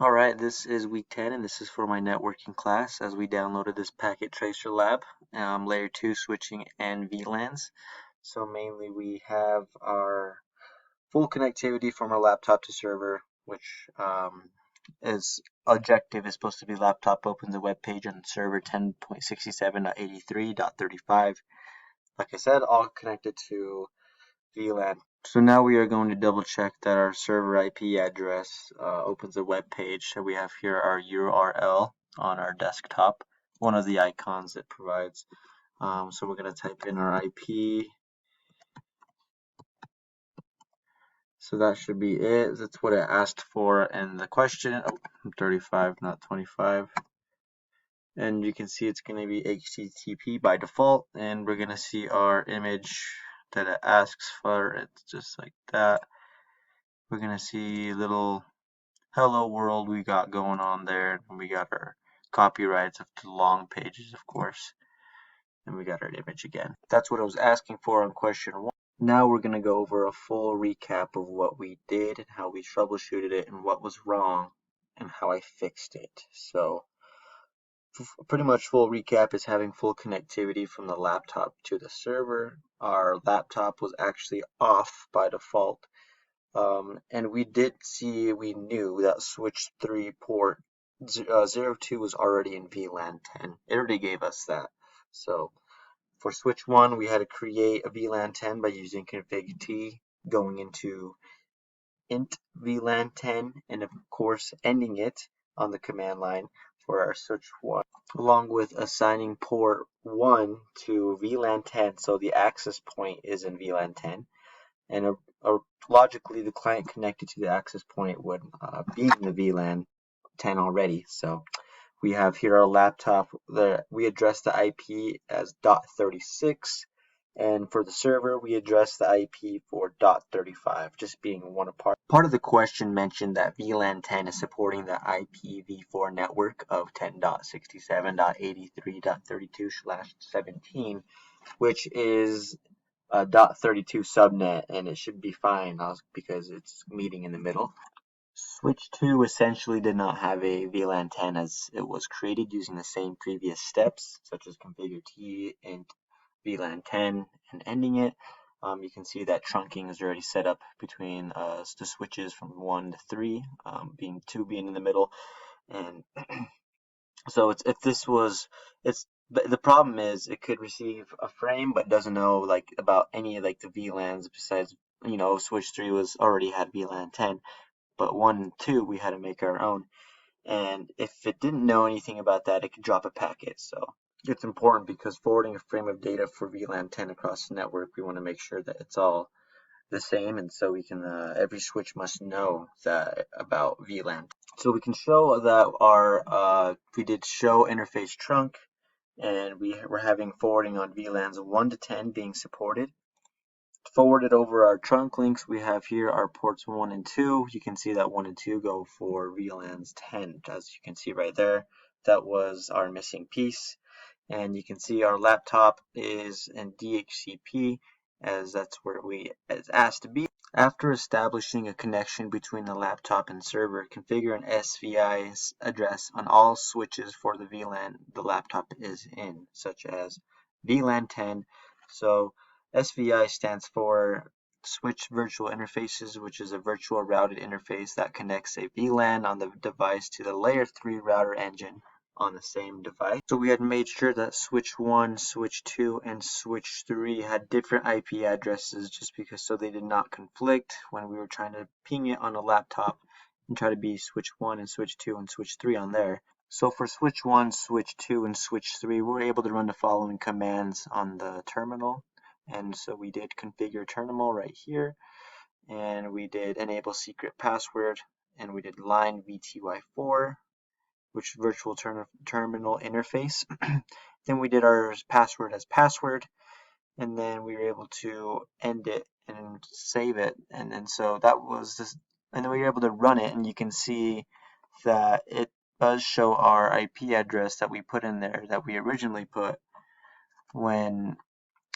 Alright, this is week 10 and this is for my networking class as we downloaded this Packet Tracer Lab, layer 2 switching and VLANs. So mainly we have our full connectivity from our laptop to server, which is objective is supposed to be laptop opens a web page on server 10.67.83.35. Like I said, all connected to VLAN. So now we are going to double check that our server IP address opens a web page. So we have here our URL on our desktop, one of the icons it provides. So we're going to type in our IP. So that should be it. That's what it asked for in the question. Oh, 35, not 25. And you can see it's going to be HTTP by default. And we're going to see our image that it asks for. It's just like that. We're going to see little hello world we got going on there, and we got our copyrights of the long pages, of course, and we got our image again. That's what I was asking for on question 1. Now we're going to go over a full recap of what we did and how we troubleshooted it and what was wrong and how I fixed it. So pretty much full recap is having full connectivity from the laptop to the server. Our laptop was actually off by default. And we knew that switch 3 port 02 was already in VLAN 10. It already gave us that. So for switch 1, we had to create a VLAN 10 by using config T, going into int VLAN 10, and of course ending it on the command line for our switch 1, along with assigning port 1 to VLAN 10, so the access point is in VLAN 10. And logically, the client connected to the access point would be in the VLAN 10 already. So we have here our laptop. We address the IP as .36, and for the server, we address the IP for .35, just being one apart. Part of the question mentioned that VLAN 10 is supporting the IPv4 network of 10.67.83.32/17, which is a .32 subnet, and it should be fine because it's meeting in the middle. Switch 2 essentially did not have a VLAN 10 as it was created using the same previous steps, such as configure T and VLAN 10 and ending it. You can see that trunking is already set up between the switches from 1 to 3, being 2 being in the middle. And so the problem is it could receive a frame but doesn't know about any of the VLANs besides switch 3 was already had VLAN 10, but 1 and 2 we had to make our own. And if it didn't know anything about that, it could drop a packet. So it's important because forwarding a frame of data for VLAN 10 across the network, we want to make sure that it's all the same, and so we can every switch must know that about VLAN. So we can show that we did show interface trunk, and we're having forwarding on VLANs 1 to 10 being supported. Forwarded over our trunk links, we have here our ports 1 and 2. You can see that 1 and 2 go for VLANs 10, as you can see right there. That was our missing piece. And you can see our laptop is in DHCP, as that's where it's asked to be. After establishing a connection between the laptop and server, configure an SVI address on all switches for the VLAN the laptop is in, such as VLAN 10. So SVI stands for Switch Virtual Interfaces, which is a virtual routed interface that connects a VLAN on the device to the layer 3 router engine on the same device. So we had made sure that switch 1, switch 2, and switch 3 had different IP addresses just because so they did not conflict when we were trying to ping it on a laptop and try to be switch 1 and switch 2 and switch 3 on there. So for switch 1, switch 2, and switch 3, we were able to run the following commands on the terminal. And so we did configure terminal right here, and we did enable secret password, and we did line VTY4, which virtual terminal interface. Then we did our password as password, and then we were able to end it and save it, and then so that was this, and then we were able to run it, and you can see that it does show our IP address that we put in there that we originally put when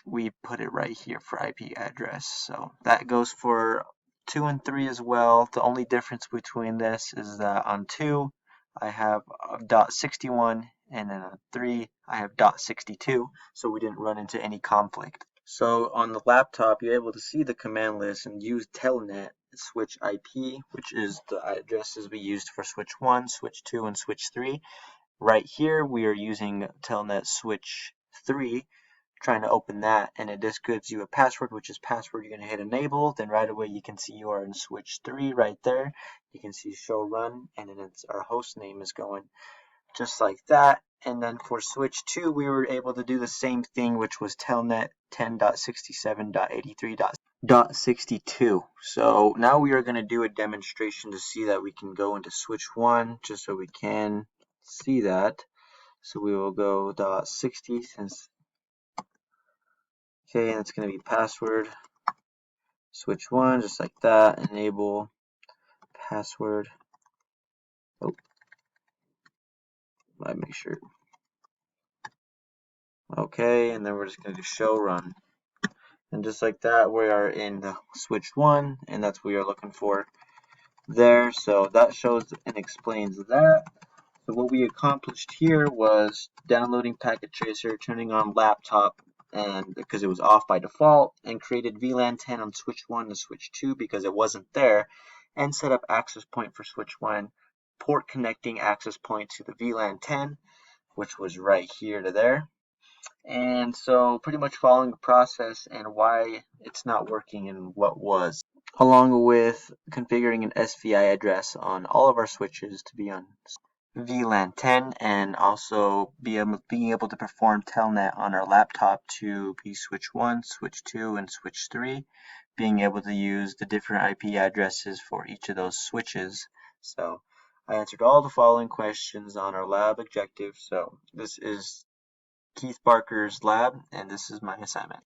we put it right here for IP address. So that goes for 2 and 3 as well. The only difference between this is that on 2 I have .61 and then on 3 I have .62, so we didn't run into any conflict. So on the laptop you're able to see the command list and use telnet switch IP, which is the addresses we used for switch 1, switch 2, and switch 3. Right here we are using telnet switch 3, trying to open that, and it just gives you a password, which is password. You're going to hit enable, then right away you can see you are in switch 3 right there. You can see show run, and then our host name is going just like that. And then for switch 2 we were able to do the same thing, which was telnet 10.67.83.62. So now we are going to do a demonstration to see that we can go into switch 1 just so we can see that. So we will go .60 since okay, and it's going to be password switch 1 just like that, enable password. Oh, let me make sure. Okay, and then we're just going to do show run, and just like that we are in the switch 1, and that's what we are looking for there. So that shows and explains that. So what we accomplished here was downloading Packet Tracer, turning on laptop, and because it was off by default, and created VLAN 10 on switch 1 and switch 2 because it wasn't there, and set up access point for switch 1, port connecting access point to the VLAN 10, which was right here to there. And so pretty much following the process and why it's not working and what was, along with configuring an SVI address on all of our switches to be on VLAN 10, and also being able to perform telnet on our laptop to be switch 1, switch 2, and switch 3, being able to use the different IP addresses for each of those switches. So I answered all the following questions on our lab objective. So this is Keith Barker's lab, and this is my assignment.